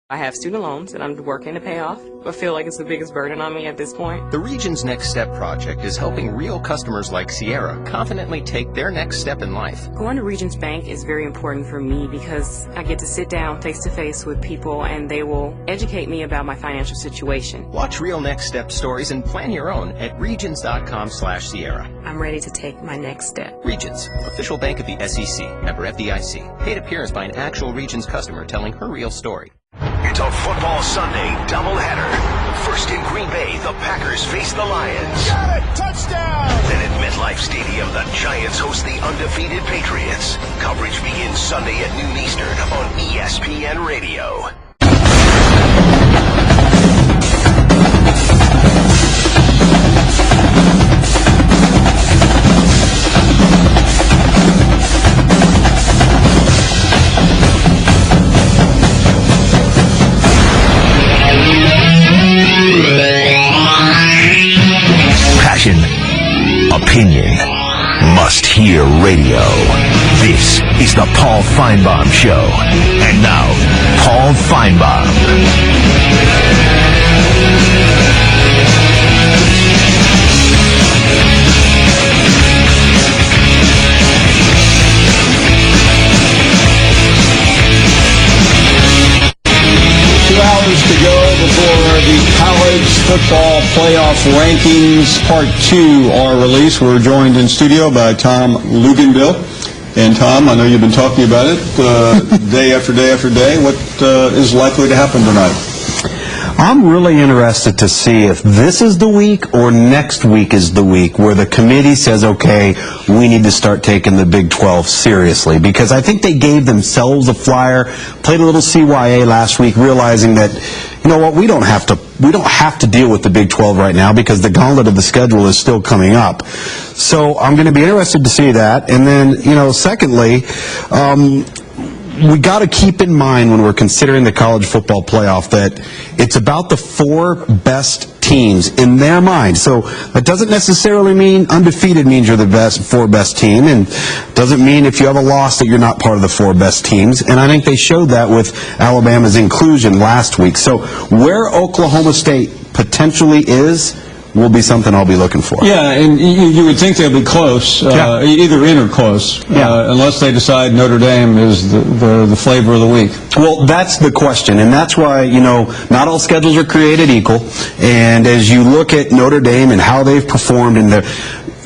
I have student loans that I'm working to pay off, but feel like it's the biggest burden on me at this point. The Regions Next Step project is helping real customers like Sierra confidently take their next step in life. Going to Regions Bank is very important for me because I get to sit down face to face with people and they will educate me about my financial situation. Watch real Next Step stories and plan your own at regions.com/Sierra. I'm ready to take my next step. Regions, official bank of the SEC, member FDIC. Paid appearance by an actual Regions customer telling her real story. It's a football Sunday doubleheader. First in Green Bay, the Packers face the Lions. Got it! Touchdown! Then at MetLife Stadium, the Giants host the undefeated Patriots. Coverage begins Sunday at noon Eastern on ESPN Radio. Passion, opinion, must-hear radio. This is the Paul Finebaum Show. And now, Paul Finebaum. To go before the college football playoff rankings part 2 are released. We're joined in studio by Tom Luginbill. And Tom, I know you've been talking about it day after day after day. What is likely to happen tonight? I'm really interested to see if this is the week or next week is the week where the committee says, okay, we need to start taking the Big 12 seriously, because I think they gave themselves a flyer, played a little CYA last week, realizing that, you know what, we don't have to deal with the Big 12 right now because the gauntlet of the schedule is still coming up. So I'm going to be interested to see that. And then, secondly, we got to keep in mind when we're considering the college football playoff that it's about the 4 best teams in their mind. So that doesn't necessarily mean undefeated means you're the 4 best team, and doesn't mean if you have a loss that you're not part of the 4 best teams. And I think they showed that with Alabama's inclusion last week. So where Oklahoma State potentially is will be something I'll be looking for. Yeah, and you would think they'll be close, either in or close, unless they decide Notre Dame is the flavor of the week. Well, that's the question, and that's why, not all schedules are created equal. And as you look at Notre Dame and how they've performed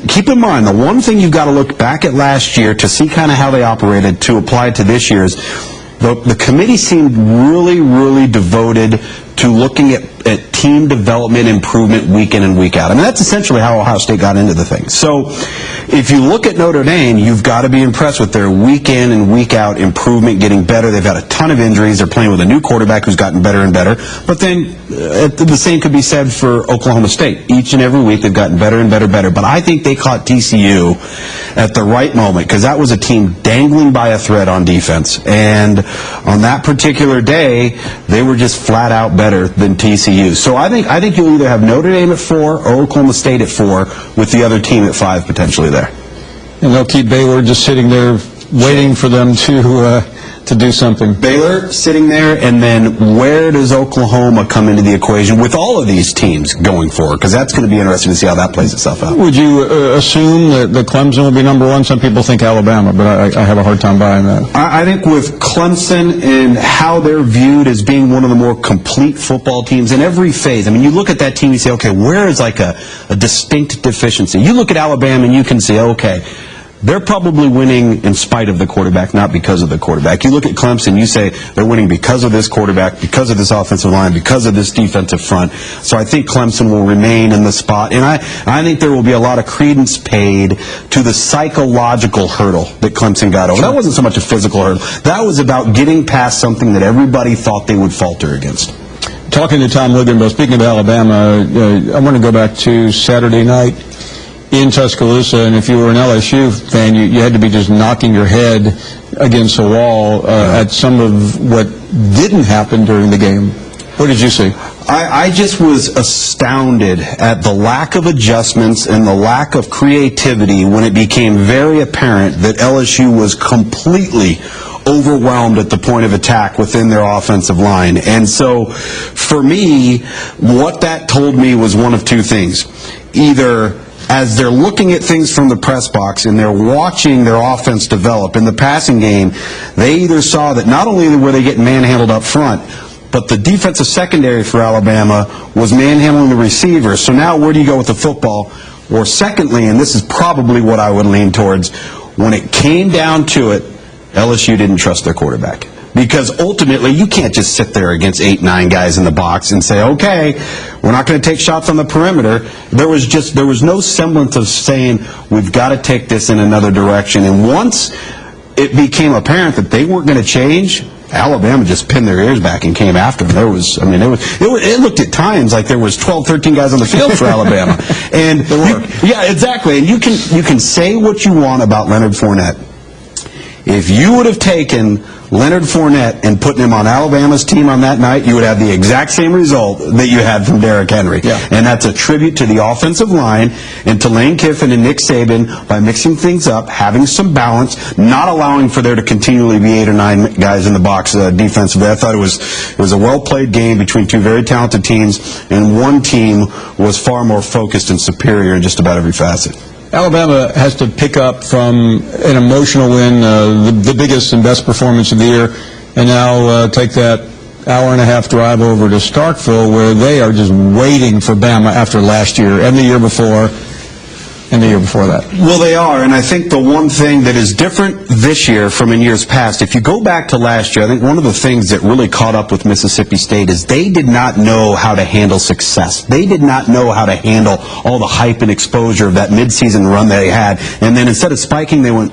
keep in mind, the one thing you've got to look back at last year to see kind of how they operated to apply to this year's, the committee seemed really, really devoted to looking at team development improvement week in and week out. I mean, that's essentially how Ohio State got into the thing. So if you look at Notre Dame, you've got to be impressed with their week in and week out improvement, getting better. They've got a ton of injuries. They're playing with a new quarterback who's gotten better and better. But then the same could be said for Oklahoma State. Each and every week they've gotten better and better. But I think they caught TCU at the right moment, because that was a team dangling by a thread on defense. And on that particular day, they were just flat out better than TCU. So I think you'll either have Notre Dame at 4 or Oklahoma State at 4, with the other team at 5 potentially there. And they'll keep Baylor just sitting there waiting for them to do something. Baylor sitting there, and then where does Oklahoma come into the equation with all of these teams going forward? Because that's going to be interesting to see how that plays itself out. Would you assume that Clemson will be number 1? Some people think Alabama, but I have a hard time buying that. I think with Clemson and how they're viewed as being one of the more complete football teams in every phase. I mean, you look at that team, you say, okay, where is like a distinct deficiency? You look at Alabama and you can say, okay, they're probably winning in spite of the quarterback, not because of the quarterback. You look at Clemson, you say they're winning because of this quarterback, because of this offensive line, because of this defensive front. So I think Clemson will remain in the spot. And I think there will be a lot of credence paid to the psychological hurdle that Clemson got over. That wasn't so much a physical hurdle. That was about getting past something that everybody thought they would falter against. Talking to Tom Luginbill, speaking of Alabama, I want to go back to Saturday night in Tuscaloosa, and if you were an LSU fan, you had to be just knocking your head against a wall at some of what didn't happen during the game. What did you see? I just was astounded at the lack of adjustments and the lack of creativity when it became very apparent that LSU was completely overwhelmed at the point of attack within their offensive line. And so, for me, what that told me was one of two things. Either as they're looking at things from the press box and they're watching their offense develop in the passing game, they either saw that not only were they getting manhandled up front, but the defensive secondary for Alabama was manhandling the receivers. So now where do you go with the football? Or secondly, and this is probably what I would lean towards, when it came down to it, LSU didn't trust their quarterback. Because ultimately, you can't just sit there against 8, 9 guys in the box and say, okay, we're not going to take shots on the perimeter. There was no semblance of saying, we've got to take this in another direction. And once it became apparent that they weren't going to change, Alabama just pinned their ears back and came after them. It looked at times like there was 12, 13 guys on the field for Alabama. And yeah, exactly. And you can say what you want about Leonard Fournette. If you would have taken Leonard Fournette and put him on Alabama's team on that night, you would have the exact same result that you had from Derrick Henry. Yeah. And that's a tribute to the offensive line and to Lane Kiffin and Nick Saban by mixing things up, having some balance, not allowing for there to continually be 8 or 9 guys in the box defensively. I thought it was a well-played game between two very talented teams, and one team was far more focused and superior in just about every facet. Alabama has to pick up from an emotional win, the biggest and best performance of the year, and now take that hour-and-a-half drive over to Starkville, where they are just waiting for Bama after last year and the year before and the year before that. Well, they are, and I think the one thing that is different this year from in years past, if you go back to last year, I think one of the things that really caught up with Mississippi State is they did not know how to handle success. They did not know how to handle all the hype and exposure of that midseason run they had, and then instead of spiking, they went...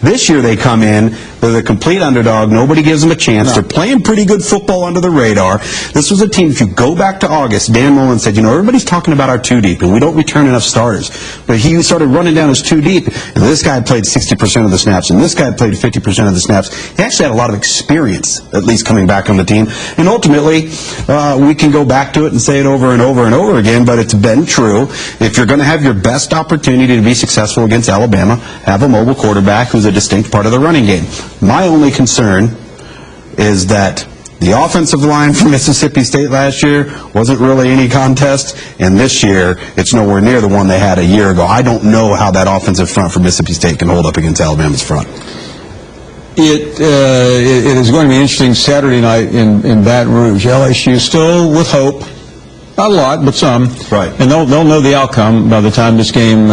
This year they come in, they're the complete underdog, nobody gives them a chance, They're playing pretty good football under the radar. This was a team, if you go back to August, Dan Mullen said, everybody's talking about our 2-deep, and we don't return enough starters. But he started running down his 2-deep, and this guy played 60% of the snaps, and this guy played 50% of the snaps. He actually had a lot of experience, at least coming back on the team. And ultimately, we can go back to it and say it over and over and over again, but it's been true. If you're going to have your best opportunity to be successful against Alabama, have a mobile quarterback who's a distinct part of the running game. My only concern is that the offensive line for Mississippi State last year wasn't really any contest, and this year it's nowhere near the one they had a year ago. I don't know how that offensive front for Mississippi State can hold up against Alabama's front. It is going to be interesting Saturday night in Baton Rouge. LSU still with hope. Not a lot, but some. Right. And they'll know the outcome by the time this game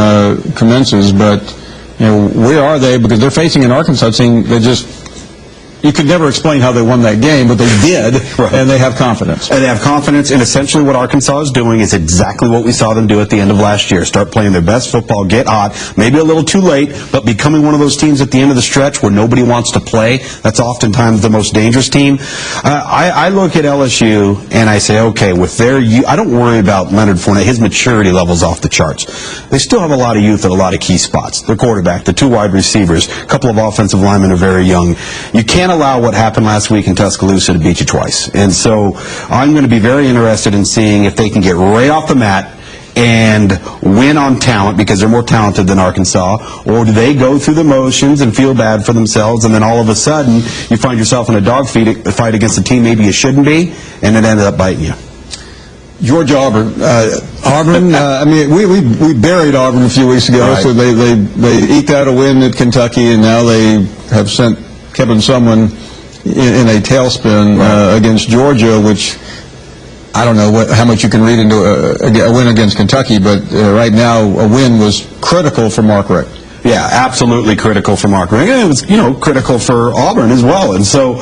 commences, but where are they? Because they're facing an Arkansas team that you could never explain how they won that game, but they did, right. And they have confidence. And they have confidence, and essentially what Arkansas is doing is exactly what we saw them do at the end of last year. Start playing their best football, get hot, maybe a little too late, but becoming one of those teams at the end of the stretch where nobody wants to play. That's oftentimes the most dangerous team. I look at LSU, and I say, okay, with their youth, I don't worry about Leonard Fournette. His maturity level's off the charts. They still have a lot of youth at a lot of key spots. Their quarterback, the 2 wide receivers, a couple of offensive linemen are very young. You can't allow what happened last week in Tuscaloosa to beat you twice. And so I'm going to be very interested in seeing if they can get right off the mat and win on talent because they're more talented than Arkansas, or do they go through the motions and feel bad for themselves, and then all of a sudden you find yourself in a dogfight against a team maybe you shouldn't be, and it ended up biting you. Georgia Auburn. We buried Auburn a few weeks ago, right. So they eked out a win at Kentucky, and now they have sent Kevin Sumlin in a tailspin against Georgia, which I don't know how much you can read into a win against Kentucky, but right now a win was critical for Mark Richt. Yeah, absolutely critical for Mark Richt. And it was, critical for Auburn as well. And so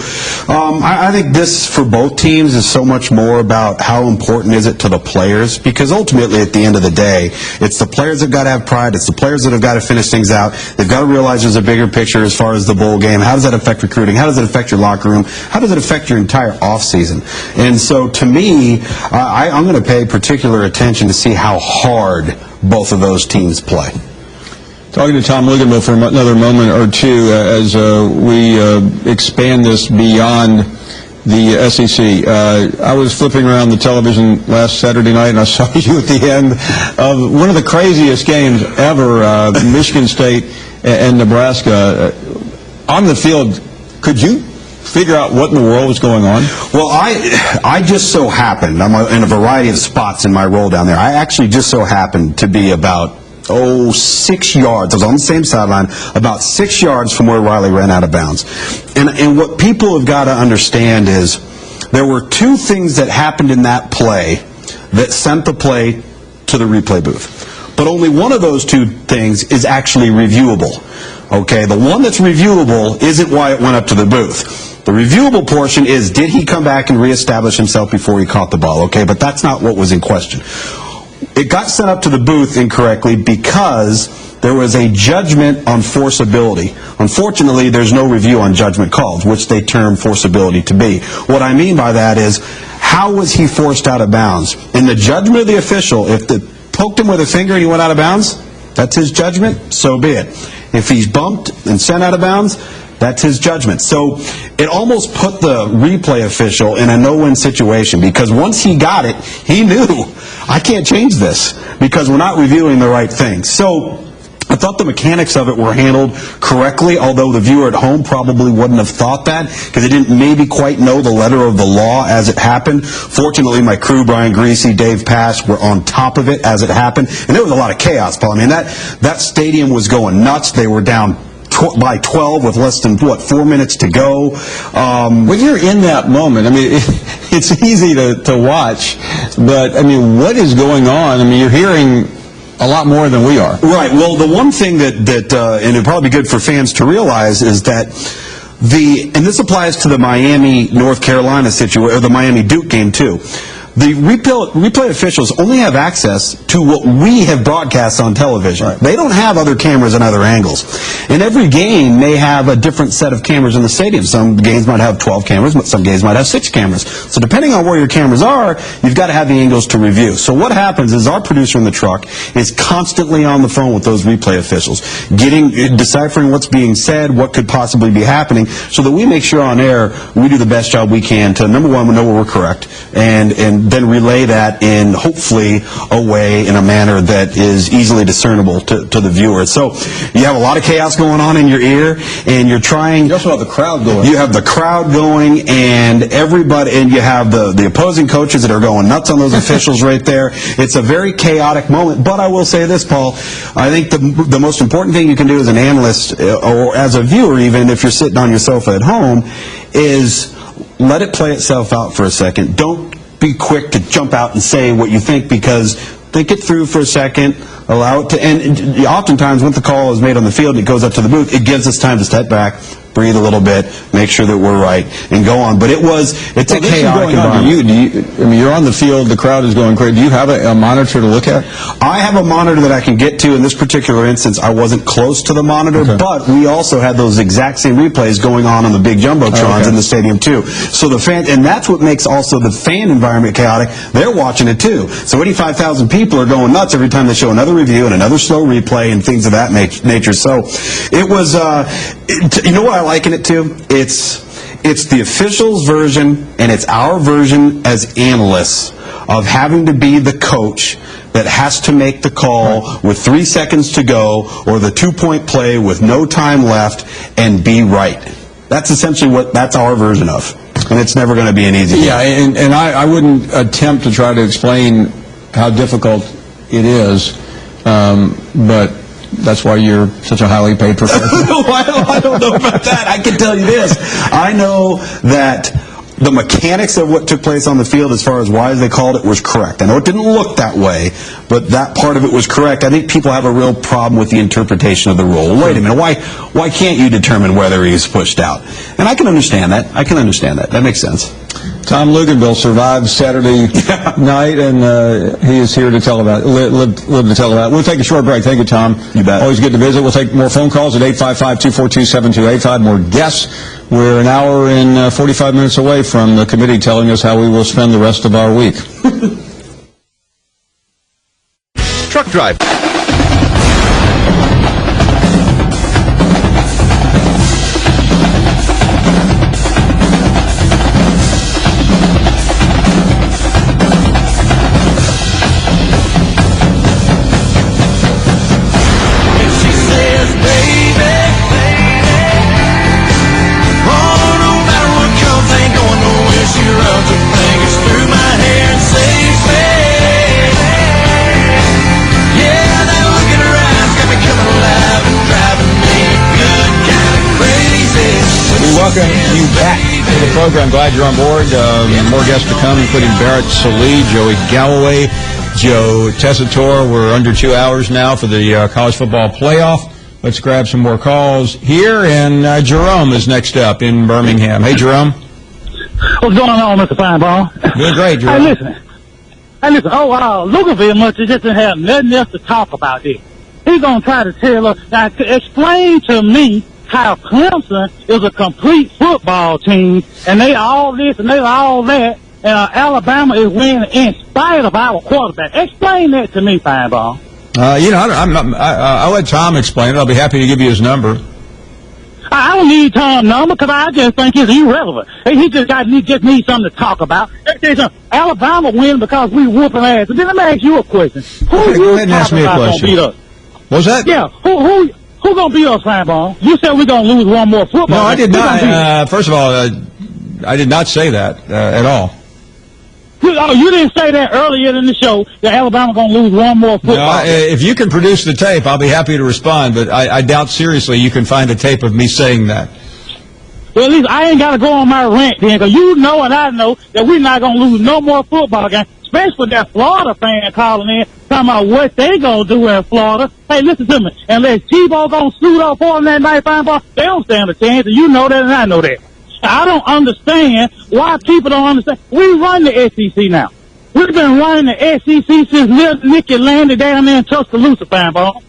I think this, for both teams, is so much more about how important is it to the players, because ultimately, at the end of the day, it's the players that have got to have pride. It's the players that have got to finish things out. They've got to realize there's a bigger picture as far as the bowl game. How does that affect recruiting? How does it affect your locker room? How does it affect your entire offseason? And so, to me, I'm going to pay particular attention to see how hard both of those teams play. Talking to Tom Luginbill for another moment or two as we expand this beyond the SEC. I was flipping around the television last Saturday night, and I saw you at the end of one of the craziest games ever, Michigan State and Nebraska. On the field, Could you figure out what in the world was going on? Well, I just so happened, I'm in a variety of spots in my role down there. I actually just so happened to be about 6 yards. I was on the same sideline, about 6 yards from where Riley ran out of bounds. And what people have got to understand is there were two things that happened in that play that sent the play to the replay booth. But only one of those two things is actually reviewable. Okay, the one that's reviewable isn't why it went up to the booth. The reviewable portion is, did he come back and reestablish himself before he caught the ball? Okay, but that's not what was in question. It got sent up to the booth incorrectly because there was a judgment on forceability. Unfortunately, there's no review on judgment calls, which they term forceability to be. What I mean by that is, how was he forced out of bounds? In the judgment of the official, if they poked him with a finger and he went out of bounds, that's his judgment, so be it. If he's bumped and sent out of bounds, that's his judgment. So it almost put the replay official in a no-win situation, because once he got it, he knew, I can't change this because we're not reviewing the right thing. So I thought the mechanics of it were handled correctly, although the viewer at home probably wouldn't have thought that because they didn't maybe quite know the letter of the law as it happened. Fortunately, my crew, Brian Greasy, Dave Pash, were on top of it as it happened. And there was a lot of chaos, Paul. I mean, that stadium was going nuts. They were down by 12 with less than, 4 minutes to go. When you're in that moment, I mean, it's easy to watch, but, I mean, what is going on? I mean, you're hearing a lot more than we are. Right. Well, the one thing that and it'd probably be good for fans to realize is that and this applies to the Miami, North Carolina situation, or the Miami Duke game too. The replay officials only have access to what we have broadcast on television. Right. They don't have other cameras and other angles. And every game may have a different set of cameras in the stadium. Some games might have 12 cameras, but some games might have 6 cameras. So depending on where your cameras are, you've got to have the angles to review. So what happens is our producer in the truck is constantly on the phone with those replay officials, deciphering what's being said, what could possibly be happening, so that we make sure on air we do the best job we can to, number one, we know where we're correct, and then relay that in, hopefully, a way, in a manner that is easily discernible to the viewer. So you have a lot of chaos going on in your ear, and you're trying... You also have the crowd going. You have the crowd going, and everybody, and you have the opposing coaches that are going nuts on those officials right there. It's a very chaotic moment, but I will say this, Paul, I think the most important thing you can do as an analyst, or as a viewer even, if you're sitting on your sofa at home, is let it play itself out for a second. Don't be quick to jump out and say what you think, because think it through for a second, allow it to, and oftentimes when the call is made on the field and it goes up to the booth, it gives us time to step back, breathe a little bit, make sure that we're right, and go on. But it's a chaotic environment. I mean, you're on the field, the crowd is going crazy. Do you have a monitor to look at? I have a monitor that I can get to. In this particular instance, I wasn't close to the monitor, but we also had those exact same replays going on the big jumbotrons in the stadium too. So the fan, and that's what makes also the fan environment chaotic. They're watching it too. So 85,000 people are going nuts every time they show another review and another slow replay and things of that nature. So it was, you know what I liken it to? It's the officials' version and it's our version as analysts of having to be the coach that has to make the call with 3 seconds to go, or the 2-point play with no time left, and be right. That's essentially that's our version of. And it's never going to be an easy thing. Yeah, and I wouldn't attempt to try to explain how difficult it is, but that's why you're such a highly paid professional. I don't know about that. I can tell you this. I know that the mechanics of what took place on the field, as far as why they called it, was correct. I know it didn't look that way, but that part of it was correct. I think people have a real problem with the interpretation of the rule. Wait a minute, why can't you determine whether he's pushed out? And I can understand that. That makes sense. Tom Luginbill survived Saturday night, and he is here to tell about it, live to tell about it. We'll take a short break. Thank you, Tom. You bet. Always good to visit. We'll take more phone calls at 855-242-7285. More guests. We're an hour and 45 minutes away from the committee telling us how we will spend the rest of our week. Truck drive. She says, baby, baby, welcome you back to the program. Glad you're on board. More guests to come, including Barrett, Sallee, Joey Galloway, Joe Tessitore. We're under 2 hours now for the college football playoff. Let's grab some more calls here, and Jerome is next up in Birmingham. Hey, Jerome. What's going on, Mr. Finebaum? Doing great, Jerome. Hey, listen. Oh, wow. Luginbill must have just didn't have nothing else to talk about this. He's going to try to tell us, now, explain to me how Clemson is a complete football team, and they all this and they all that, and Alabama is winning in spite of our quarterback. Explain that to me, Finebaum. I'll let Tom explain it. I'll be happy to give you his number. I don't need Tom's number because I just think it's irrelevant. He just needs something to talk about. Let me tell you something. Alabama wins because we whooping ass. But then let me ask you a question. Go ahead and ask me a question. What was that? Yeah. Who gonna beat us, Finebaum? You said we're gonna lose one more football. No, I did not. First of all, I did not say that at all. You didn't say that earlier in the show that Alabama going to lose one more football. No, if you can produce the tape, I'll be happy to respond, but I doubt seriously you can find a tape of me saying that. Well, at least I ain't got to go on my rant then, because you know and I know that we're not going to lose no more football games, especially with that Florida fan calling in, talking about what they going to do in Florida. Hey, listen to me. Unless Tebow going to suit up for them that night, they don't stand a chance, and you know that and I know that. I don't understand why people don't understand. We run the SEC now. We've been running the SEC since little Nicky landed down there in Tuscaloosa, Finebaum.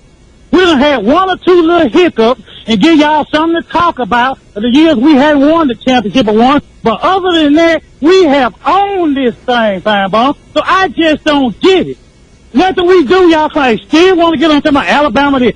We done had one or two little hiccups and give y'all something to talk about for the years we hadn't won the championship or one. But other than that, we have owned this thing, Finebaum. So I just don't get it. Nothing we do, y'all claim. Still want to get on to my Alabama this.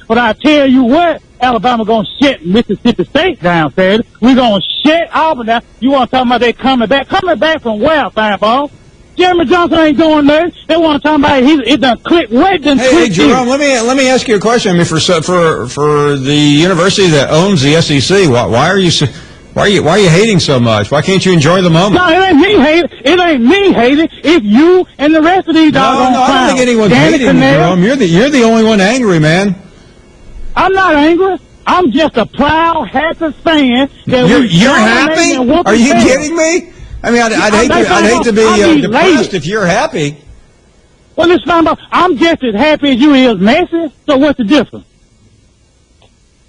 But I tell you what, Alabama going to shut Mississippi State down, Saturday. We're going to shut Auburn down. You want to talk about they coming back? Coming back from where, Finebaum? Jeremy Johnson ain't doing nothing. They want to talk about it done click wet. Hey, Jerome, let me ask you a question. I mean, for the university that owns the SEC, why are you hating so much? Why can't you enjoy the moment? No, it ain't me hating. It ain't me hating. It's you and the rest of these doggone clowns. I don't think anyone's hating, Jerome. You're the only one angry, man. I'm not angry. I'm just a proud, happy fan. You're happy? Are you kidding me? I mean, I'd hate to be depressed if you're happy. Well, listen, I'm just as happy as you is, Messi. So what's the difference?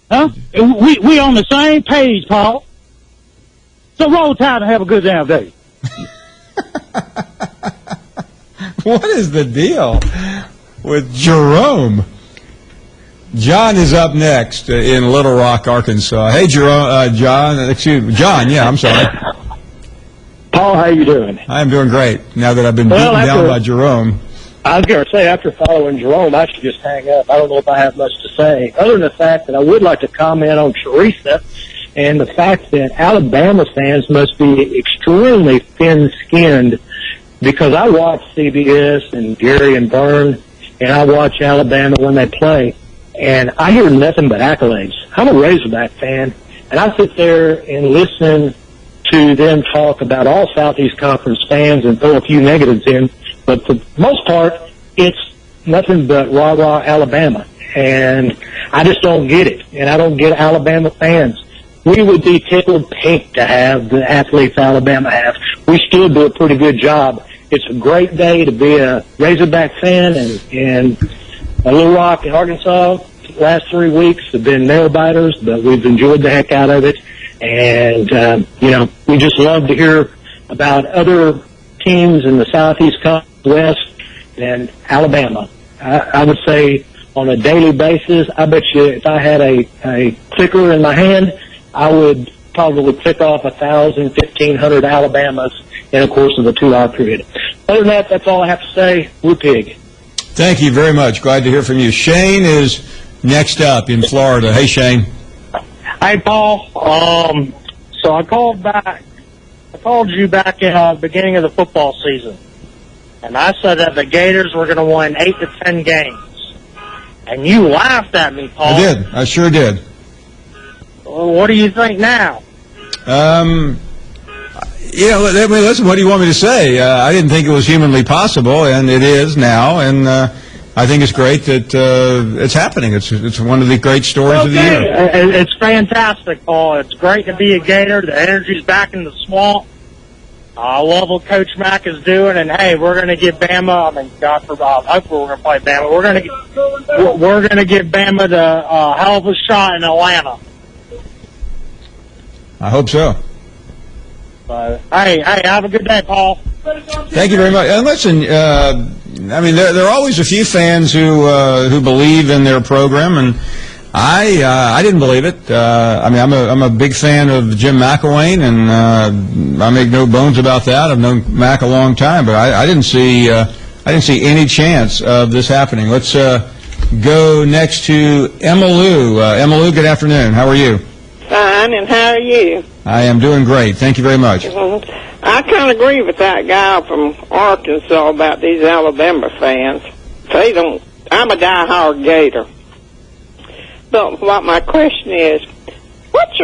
Huh? We on the same page, Paul. So roll tide and have a good damn day. What is the deal with Jerome? John is up next in Little Rock, Arkansas. Hey, Jerome, John, yeah, I'm sorry. Paul, how you doing? I'm doing great, now that I've been beaten down by Jerome. I was going to say, after following Jerome, I should just hang up. I don't know if I have much to say, other than the fact that I would like to comment on Teresa and the fact that Alabama fans must be extremely thin-skinned, because I watch CBS and Gary and Byrne, and I watch Alabama when they play. And I hear nothing but accolades. I'm a Razorback fan, and I sit there and listen to them talk about all Southeast Conference fans and throw a few negatives in. But for the most part, it's nothing but rah-rah Alabama. And I just don't get it, and I don't get Alabama fans. We would be tickled pink to have the athletes Alabama has. We still do a pretty good job. It's a great day to be a Razorback fan, and Little Rock in Arkansas, the last 3 weeks have been nail biters, but we've enjoyed the heck out of it. And, we just love to hear about other teams in the Southeast Conference West and Alabama. I would say on a daily basis, I bet you if I had a clicker in my hand, I would probably click off 1,000, 1,500 Alabamas in the course of a 2-hour period. Other than that, that's all I have to say. Woo pig. Thank you very much. Glad to hear from you. Shane is next up in Florida. Hey, Shane. Hey, Paul. So I called you back in the beginning of the football season, and I said that the Gators were going to win 8 to 10 games, and you laughed at me, Paul. I did. I sure did. Well, what do you think now? Listen, what do you want me to say? I didn't think it was humanly possible, and it is now, and I think it's great that it's happening. It's one of the great stories of the year. It's fantastic, Paul. It's great to be a Gator. The energy's back in the swamp. I love what Coach Mack is doing, and hey, we're going to give Bama. I mean, God forbid, hopefully we're going to play Bama. We're going to give Bama the hell of a shot in Atlanta. I hope so. Hey, have a good day, Paul. Thank you very much. And listen, I mean, there are always a few fans who believe in their program, and I didn't believe it. I mean, I'm a big fan of Jim McElwain, and I make no bones about that. I've known Mac a long time, but I didn't see any chance of this happening. Let's go next to Emma Lou. Emma Lou, good afternoon. How are you? Fine, and how are you? I am doing great. Thank you very much. I kind of agree with that guy from Arkansas about these Alabama fans. They don't. I'm a diehard Gator. But what my question is, what's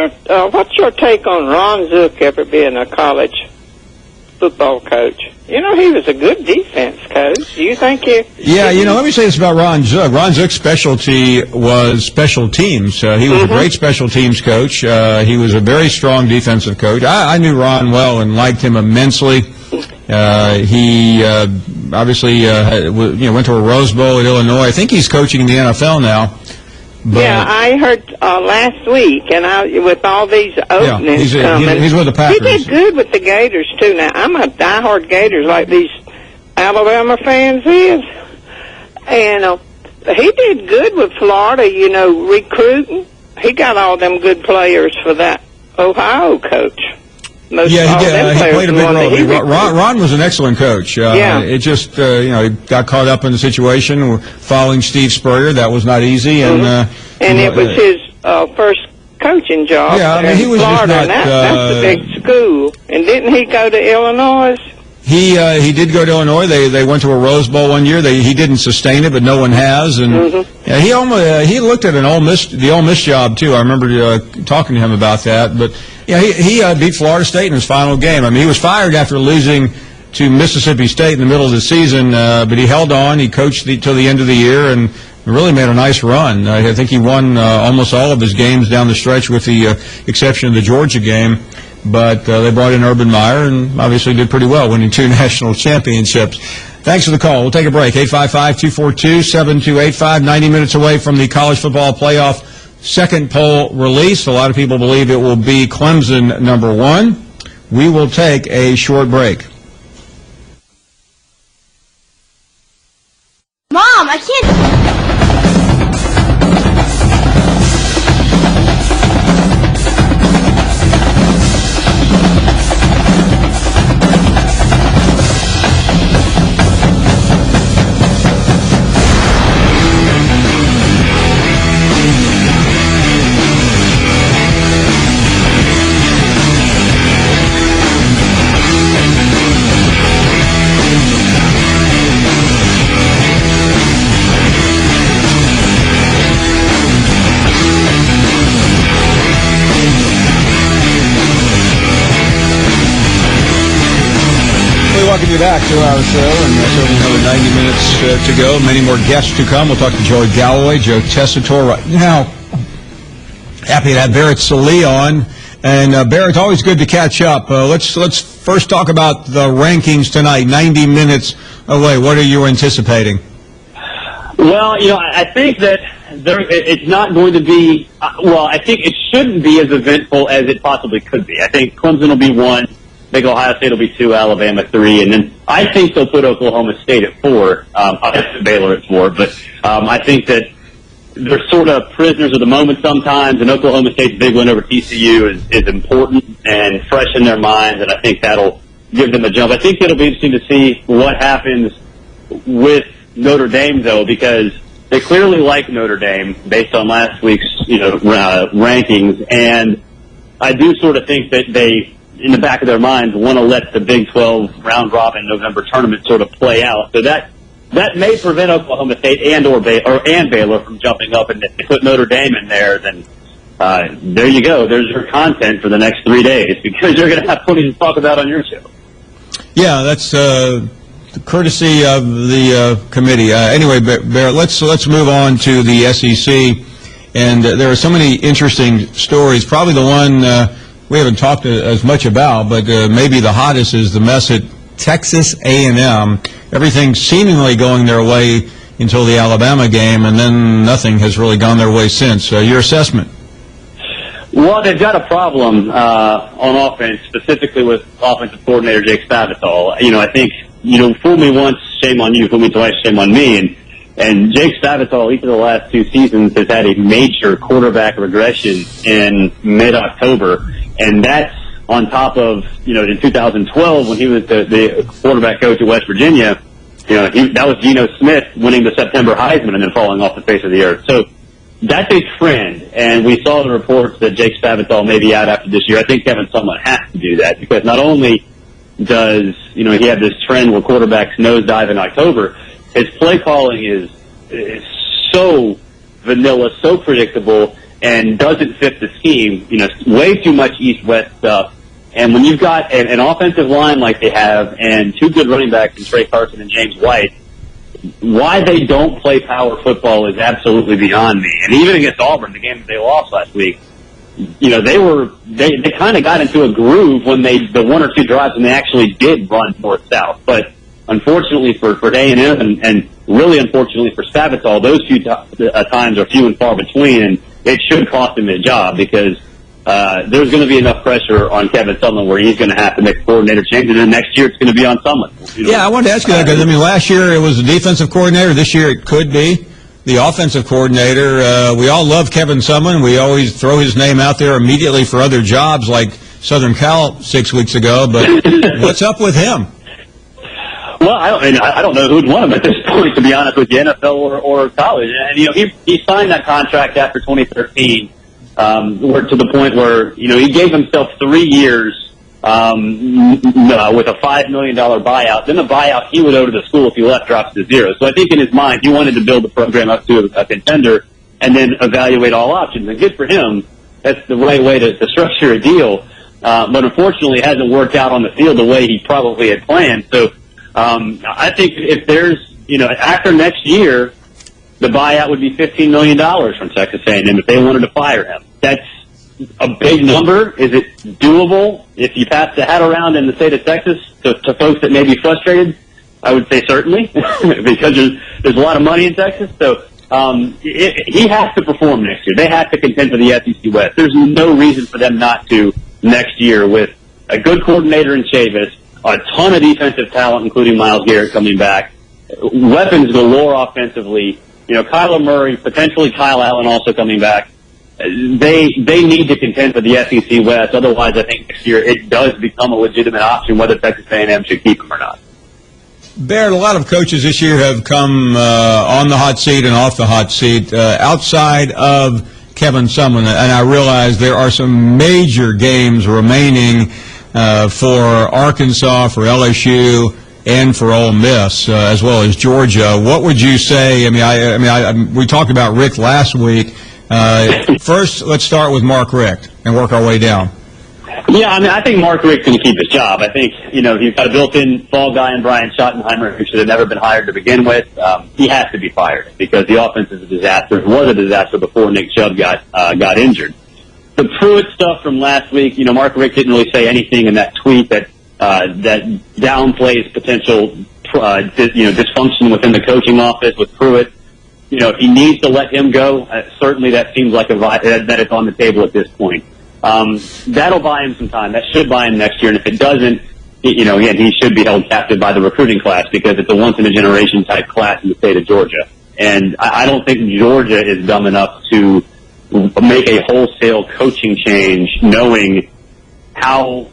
your take on Ron Zook ever being a college football coach? You know, he was a good defense coach. Do you think he... Yeah, let me say this about Ron Zook. Ron Zook's specialty was special teams. He was a great special teams coach. He was a very strong defensive coach. I knew Ron well and liked him immensely. He obviously went to a Rose Bowl at Illinois. I think he's coaching in the NFL now. But, yeah, I heard last week, and with all these openings coming, he's with the Packers. He did good with the Gators too. Now I'm a diehard Gators like these Alabama fans is, and he did good with Florida. Recruiting. He got all them good players for that Ohio coach. He played a big role. Ron was an excellent coach. It just, he got caught up in the situation following Steve Spurrier. That was not easy. And it was his first coaching job. Yeah, I mean, he was Florida, just not... that's a big school. And didn't he go to Illinois? He did go to Illinois. They went to a Rose Bowl one year. He didn't sustain it, but no one has. And he looked at the Ole Miss job too. I remember talking to him about that. But he beat Florida State in his final game. I mean, he was fired after losing to Mississippi State in the middle of the season, but he held on. He coached till the end of the year and really made a nice run. I think he won almost all of his games down the stretch, with the exception of the Georgia game. But they brought in Urban Meyer and obviously did pretty well, winning 2 national championships. Thanks for the call. We'll take a break. 855-242-7285, 90 minutes away from the college football playoff second poll release. A lot of people believe it will be Clemson number 1. We will take a short break. Mom, I can't... Welcome you back to our show, and certainly another 90 minutes to go. Many more guests to come. We'll talk to Joey Galloway, Joe Tessitore right now. Happy to have Barrett Sallee on. And Barrett, it's always good to catch up. Let's first talk about the rankings tonight. 90 minutes away. What are you anticipating? Well, I think that it's not going to be. I think it shouldn't be as eventful as it possibly could be. I think Clemson will be 1. I think Ohio State will be 2, Alabama 3, and then I think they'll put Oklahoma State at 4. I Baylor at 4, but I think that they're sort of prisoners of the moment sometimes, and Oklahoma State's big win over TCU is important and fresh in their minds, and I think that'll give them a jump. I think it'll be interesting to see what happens with Notre Dame, though, because they clearly like Notre Dame based on last week's rankings, and I do sort of think that they, in the back of their minds, want to let the Big 12 round-robin November tournament sort of play out. So that may prevent Oklahoma State and Baylor from jumping up, and if they put Notre Dame in there, then there you go. There's your content for the next 3 days, because you're going to have plenty to talk about on your show. Yeah, that's courtesy of the committee. Anyway, Barrett, let's move on to the SEC. And there are so many interesting stories. Probably the one we haven't talked as much about, but maybe the hottest is the mess at Texas A&M. Everything seemingly going their way until the Alabama game, and then nothing has really gone their way since. Your assessment? Well, they've got a problem on offense, specifically with offensive coordinator Jake Spavital. I think, fool me once, shame on you, fool me twice, shame on me. And Jake Spavital, each of the last 2 seasons, has had a major quarterback regression in mid-October. And that's on top of, in 2012, when he was the quarterback coach at West Virginia, that was Geno Smith winning the September Heisman and then falling off the face of the earth. So that's a trend, and we saw the reports that Jake Spavital may be out after this year. I think Kevin Sumlin has to do that, because not only does, he have this trend where quarterbacks nosedive in October, his play calling is so vanilla, so predictable, and doesn't fit the scheme. Way too much East-West stuff. And when you've got an offensive line like they have and 2 good running backs in Trey Carson and James White, why they don't play power football is absolutely beyond me. And even against Auburn, the game that they lost last week, they kind of got into a groove when the 1 or 2 drives when they actually did run north-south. But unfortunately for A&M and really unfortunately for Spavital, those few times are few and far between, and it should cost him his job, because there's going to be enough pressure on Kevin Sumlin where he's going to have to make a coordinator change, and then next year it's going to be on Sumlin. Yeah, I wanted to ask you that, because, last year it was the defensive coordinator. This year it could be the offensive coordinator. We all love Kevin Sumlin. We always throw his name out there immediately for other jobs, like Southern Cal 6 weeks ago. But what's up with him? Well, I don't know who'd want him at this point, to be honest with you, NFL or college. And, he signed that contract after 2013. To the point where, he gave himself 3 years with a $5 million buyout. Then the buyout he would owe to the school if he left drops to 0. So I think in his mind he wanted to build the program up to a contender and then evaluate all options. And good for him. That's the right way to structure a deal. But unfortunately it hasn't worked out on the field the way he probably had planned. So I think if there's, after next year, the buyout would be $15 million from Texas A&M if they wanted to fire him. That's a big number. Is it doable if you pass the hat around in the state of Texas to folks that may be frustrated? I would say certainly, because there's a lot of money in Texas. So he has to perform next year. They have to contend for the SEC West. There's no reason for them not to next year, with a good coordinator in Chavis, a ton of defensive talent, including Myles Garrett coming back, weapons galore offensively. Kyler Murray, potentially Kyle Allen also coming back. They need to contend for the SEC West. Otherwise, I think next year it does become a legitimate option whether Texas A&M should keep him or not. Barrett, a lot of coaches this year have come on the hot seat and off the hot seat outside of Kevin Sumlin. And I realize there are some major games remaining for Arkansas, for LSU, and for Ole Miss, as well as Georgia. What would you say? We talked about Rick last week. First, let's start with Mark Richt and work our way down. Yeah, I think Mark Richt's going to keep his job. I think, he's got a built-in fall guy in Brian Schottenheimer who should have never been hired to begin with. He has to be fired because the offense is a disaster. It was a disaster before Nick Chubb got injured. The Pruitt stuff from last week, Mark Richt didn't really say anything in that tweet that downplays potential, dysfunction within the coaching office with Pruitt. If he needs to let him go, certainly that seems like that it's on the table at this point. That'll buy him some time. That should buy him next year. And if it doesn't, again, he should be held captive by the recruiting class because it's a once-in-a-generation type class in the state of Georgia. And I don't think Georgia is dumb enough to make a wholesale coaching change knowing how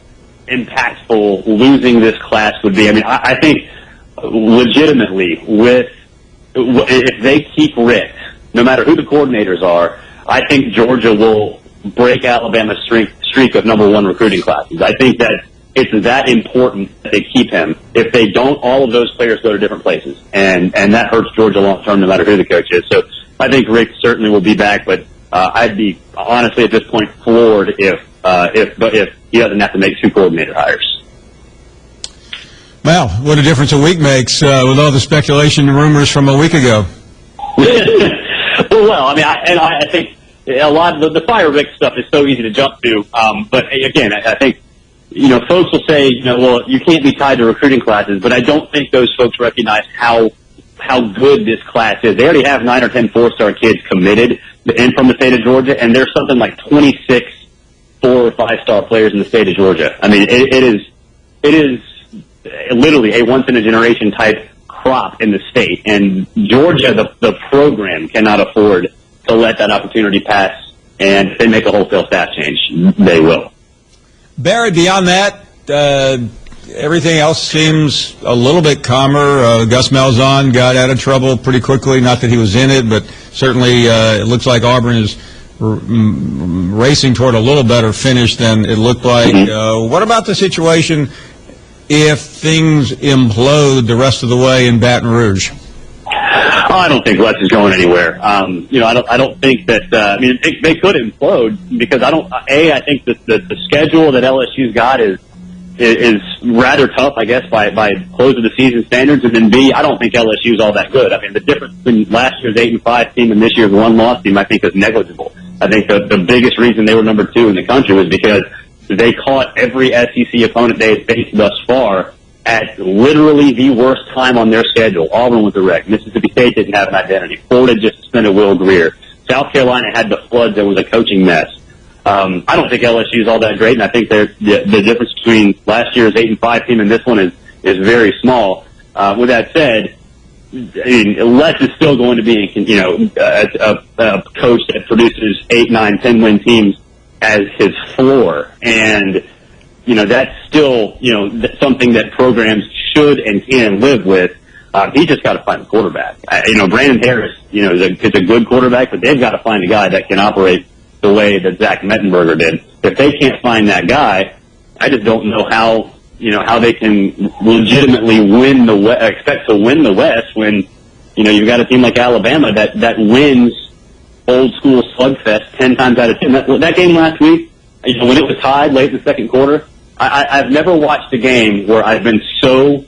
impactful losing this class would be. I think legitimately if they keep Rick, no matter who the coordinators are, I think Georgia will break Alabama's streak of number 1 recruiting classes. I think that it's that important that they keep him. If they don't, all of those players go to different places, and that hurts Georgia long term, no matter who the coach is. So I think Rick certainly will be back, but I'd be honestly at this point floored if he doesn't have to make 2 coordinator hires. Well, what a difference a week makes with all the speculation and rumors from a week ago. Well, I mean, I think a lot of the Fire Rick stuff is so easy to jump to. But again, I think, folks will say, well, you can't be tied to recruiting classes, but I don't think those folks recognize how good this class is. They already have 9 or 10 4-star kids committed in from the state of Georgia, and there's something like 26 4- or 5-star players in the state of Georgia. I mean, it is literally a once-in-a-generation type crop in the state, and Georgia, the program, cannot afford to let that opportunity pass, and if they make a wholesale staff change, they will. Barrett, beyond that, everything else seems a little bit calmer. Gus Malzahn got out of trouble pretty quickly. Not that he was in it, but certainly it looks like Auburn is racing toward a little better finish than it looked like. What about the situation if things implode the rest of the way in Baton Rouge? I don't think Les is going anywhere. I don't think that. They could implode because I think that the schedule that LSU's got is rather tough, I guess, by close of the season standards, and then B, I don't think LSU's all that good. I mean, the difference between last year's 8-5 team and this year's 1-loss team, I think, is negligible. I think the biggest reason they were number 2 in the country was because they caught every SEC opponent they had faced thus far at literally the worst time on their schedule. Auburn was a wreck. Mississippi State didn't have an identity. Florida just suspended Will Greer. South Carolina had the floods. There was a coaching mess. I don't think LSU is all that great, and I think the difference between last year's 8-5 team and this one is very small. With that said, I mean, Les is still going to be, a coach that produces 8, 9, 10-win teams as his floor, and that's still something that programs should and can live with. He just got to find a quarterback. Brandon Harris, is a good quarterback, but they've got to find a guy that can operate the way that Zach Mettenberger did. If they can't find that guy, I just don't know how they can legitimately expect to win the West when you've got a team like Alabama that wins old school slugfest 10 times out of 10. That game last week, when it was tied late in the second quarter, I've never watched a game where I've been so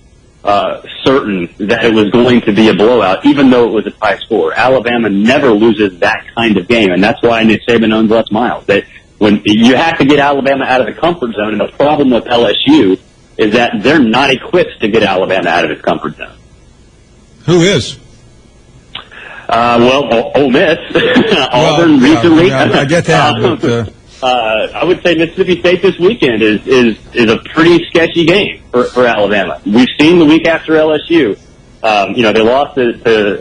certain that it was going to be a blowout, even though it was a tie score. Alabama never loses that kind of game, and that's why Nick Saban owns Les Miles. That when you have to get Alabama out of the comfort zone, and the problem with LSU is that they're not equipped to get Alabama out of its comfort zone. Who is? Ole Miss. Auburn recently. I get that. But, I would say Mississippi State this weekend is a pretty sketchy game for Alabama. We've seen the week after LSU. They lost to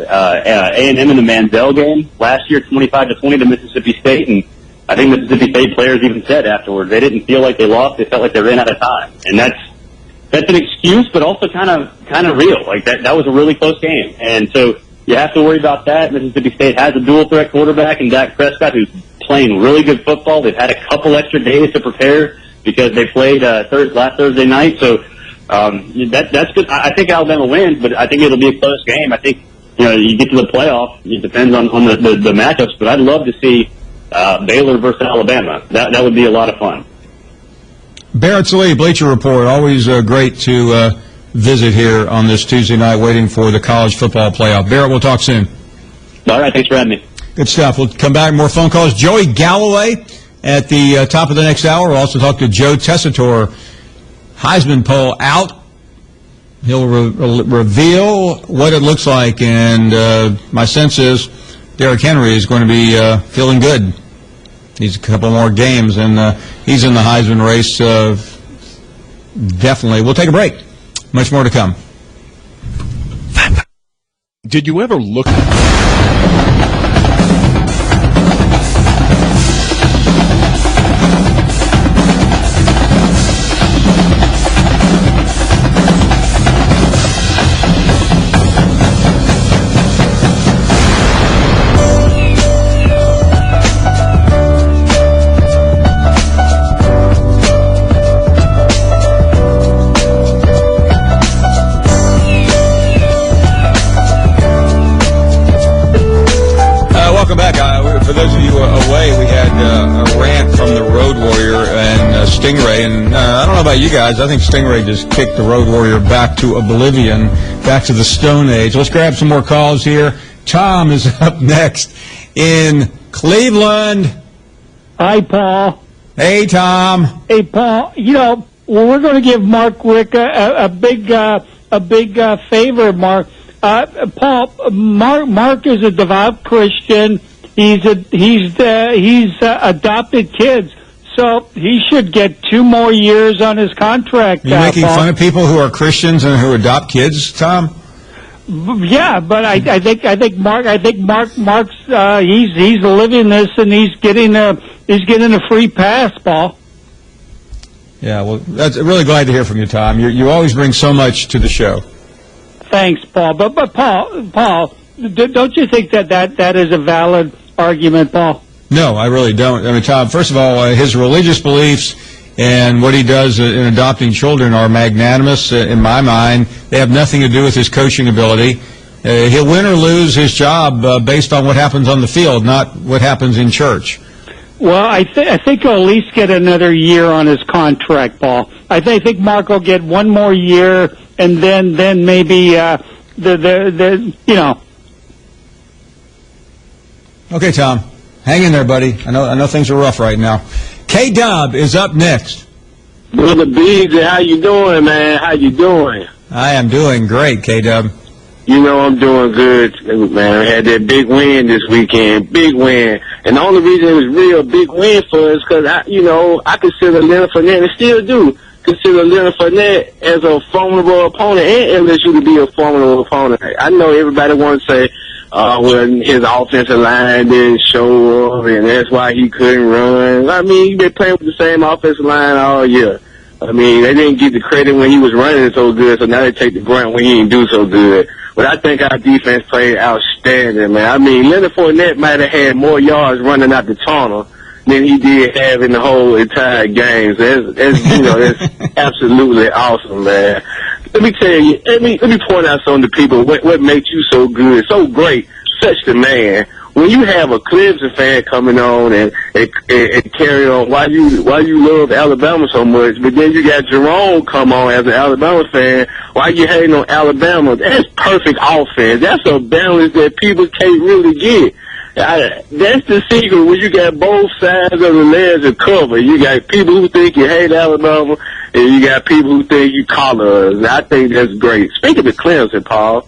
A&M in the Manziel game last year, 25-20 to Mississippi State, and I think Mississippi State players even said afterwards they didn't feel like they lost; they felt like they ran out of time, and that's an excuse, but also kind of real. Like that was a really close game, and so you have to worry about that. Mississippi State has a dual threat quarterback in Dak Prescott, who's playing really good football. They've had a couple extra days to prepare because they played last Thursday night. So that's good. I think Alabama wins, but I think it'll be a close game. I think you get to the playoff. It depends on the matchups, but I'd love to see Baylor versus Alabama. That would be a lot of fun. Barrett, Sallee, Bleacher Report. Always great to visit here on this Tuesday night, waiting for the college football playoff. Barrett, we'll talk soon. All right, thanks for having me. Good stuff. We'll come back, more phone calls. Joey Galloway at the top of the next hour. We'll also talk to Joe Tessitore. Heisman poll out. He'll reveal what it looks like, and my sense is Derrick Henry is going to be feeling good. He's a couple more games, and he's in the Heisman race definitely. We'll take a break. Much more to come. Did you ever look... Welcome back. For those of you away, we had a rant from the Road Warrior and Stingray, and I don't know about you guys. I think Stingray just kicked the Road Warrior back to oblivion, back to the Stone Age. Let's grab some more calls here. Tom is up next in Cleveland. Hi, Paul. Hey, Tom. Hey, Paul. You know, well, we're going to give Mark Rick a big favor, Mark. Paul, Mark is a devout Christian. He's adopted kids, so he should get 2 more years on his contract. You're making fun of people who are Christians and who adopt kids, Tom? Yeah, but I think Mark's he's living this, and he's getting a free pass, Paul. Yeah, well, that's really glad to hear from you, Tom. You always bring so much to the show. Thanks, Paul. But Paul, don't you think that is a valid argument, Paul? No, I really don't. I mean, Tom, first of all, his religious beliefs and what he does in adopting children are magnanimous in my mind. They have nothing to do with his coaching ability. He'll win or lose his job based on what happens on the field, not what happens in church. Well, I think he'll at least get another year on his contract, Paul. I think Mark will get 1 more year, and then maybe you know. Okay, Tom. Hang in there, buddy. I know things are rough right now. K-Dub is up next. Brother Beasley, how you doing, man? How you doing? I am doing great, K-Dub. You know I'm doing good, man. I had that big win this weekend, big win. And the only reason it was real big win for us because, I consider Leonard Fournette, and still do, consider Leonard Fournette as a formidable opponent and LSU to be a formidable opponent. I know everybody wants to say, when his offensive line didn't show up, and that's why he couldn't run. I mean, he's been playing with the same offensive line all year. I mean, they didn't get the credit when he was running so good, so now they take the grunt when he didn't do so good. But I think our defense played outstanding, man. I mean, Leonard Fournette might have had more yards running out the tunnel than he did have in the whole entire game. So that's absolutely awesome, man. Let me tell you, let me point out some of the people, what makes you so good, so great, such the man. When you have a Clemson fan coming on and carry on why you love Alabama so much, but then you got Jerome come on as an Alabama fan, why you hating on Alabama? That's perfect offense. That's a balance that people can't really get. That's the secret when you got both sides of the ledger covered. You got people who think you hate Alabama, and you got people who think you collar us. I think that's great. Speaking of Clemson, Paul,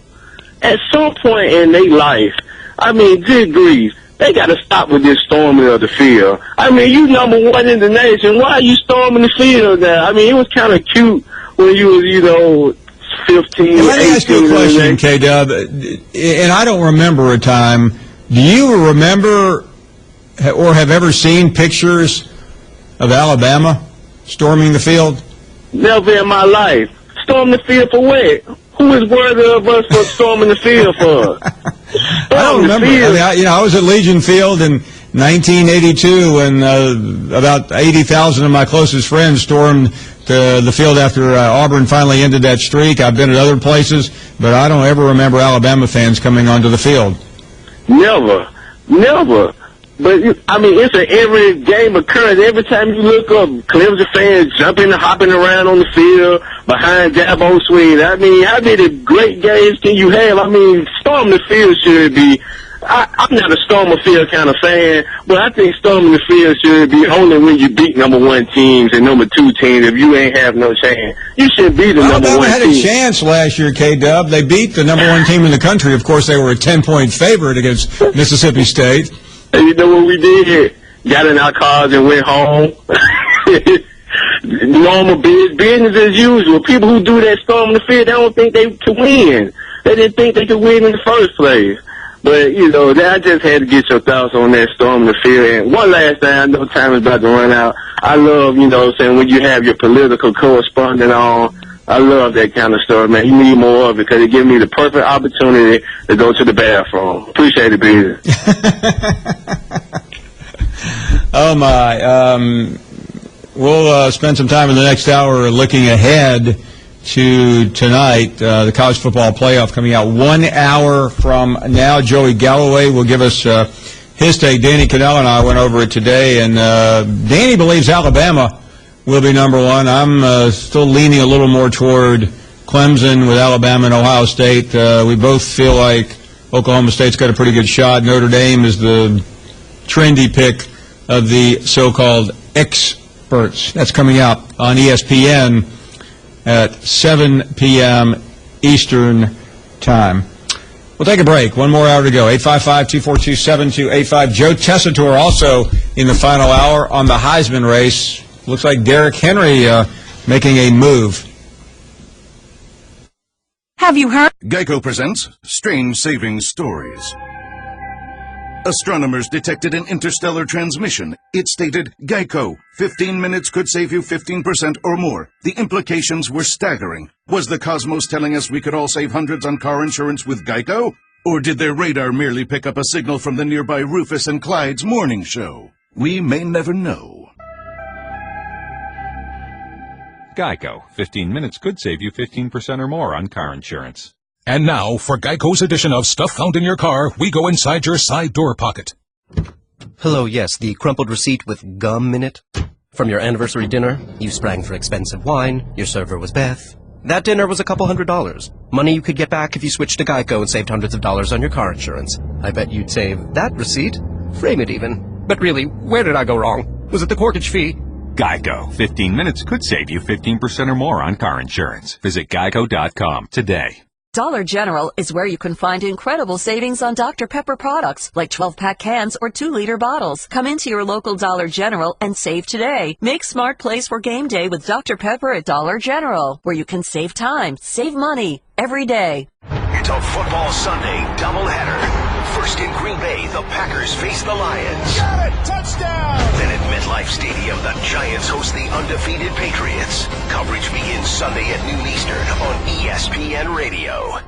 at some point in their life, I mean, good grief, they got to stop with this storming of the field. I mean, you number 1 in the nation. Why are you storming the field now? I mean, it was kind of cute when you was, 15, Let me ask you a question, K. K-Dub, and I don't remember a time. Do you remember or have ever seen pictures of Alabama storming the field? Never in my life. Storm the field for what? Who is worthy of us for storming the field for? I don't remember. I was at Legion Field in 1982 when about 80,000 of my closest friends stormed the field after Auburn finally ended that streak. I've been at other places, but I don't ever remember Alabama fans coming onto the field. Never. But, I mean, it's an every game occurrence. Every time you look up, Clemson fans jumping and hopping around on the field behind Dabo Sweeney. I mean, how many great games can you have? I mean, storm the field should be. I'm not a storm the field kind of fan, but I think storming the field should be only when you beat number 1 teams and number 2 teams. If you ain't have no chance, you should be the number 1 team. Alabama had a chance last year, K-Dub. They beat the number 1 team in the country. Of course, they were a 10-point favorite against Mississippi State. And you know what we did? Got in our cars and went home. Normal business as usual. People who do that storm the field, they don't think they could win. They didn't think they could win in the first place. But, I just had to get your thoughts on that storm the field. And one last thing, I know time is about to run out. I love, when you have your political correspondent on, I love that kind of stuff, man. You need more of it because it gives me the perfect opportunity to go to the bathroom. Appreciate it, baby. Oh, my. We'll spend some time in the next hour looking ahead to tonight, the college football playoff coming out 1 hour from now. Joey Galloway will give us his take. Danny Cannell and I went over it today, and Danny believes Alabama will be number one. I'm still leaning a little more toward Clemson with Alabama and Ohio State. We both feel like Oklahoma State's got a pretty good shot. Notre Dame is the trendy pick of the so-called experts. That's coming out on ESPN at 7 p.m. Eastern Time. We'll take a break. One more hour to go. 855-242-7285. Joe Tessitore also in the final hour on the Heisman race. Looks like Derrick Henry making a move. Have you heard? Geico presents Strange Savings Stories. Astronomers detected an interstellar transmission. It stated, Geico, 15 minutes could save you 15% or more. The implications were staggering. Was the cosmos telling us we could all save hundreds on car insurance with Geico? Or did their radar merely pick up a signal from the nearby Rufus and Clyde's morning show? We may never know. Geico. 15 minutes could save you 15% or more on car insurance. And now, for Geico's edition of Stuff Found in Your Car, we go inside your side door pocket. Hello, yes, the crumpled receipt with gum in it. From your anniversary dinner, you sprang for expensive wine, your server was Beth. That dinner was a couple $100. Money you could get back if you switched to Geico and saved hundreds of dollars on your car insurance. I bet you'd save that receipt. Frame it even. But really, where did I go wrong? Was it the corkage fee? Geico. 15 minutes could save you 15% or more on car insurance. Visit geico.com today. Dollar General is where you can find incredible savings on Dr. Pepper products, like 12-pack cans or 2-liter bottles. Come into your local Dollar General and save today. Make smart plays for game day with Dr. Pepper at Dollar General, where you can save time, save money, every day. It's a football Sunday doubleheader. First in Green Bay, the Packers face the Lions. Got it! Touchdown! Then at MetLife Stadium, the Giants host the undefeated Patriots. Coverage begins Sunday at noon Eastern on ESPN Radio.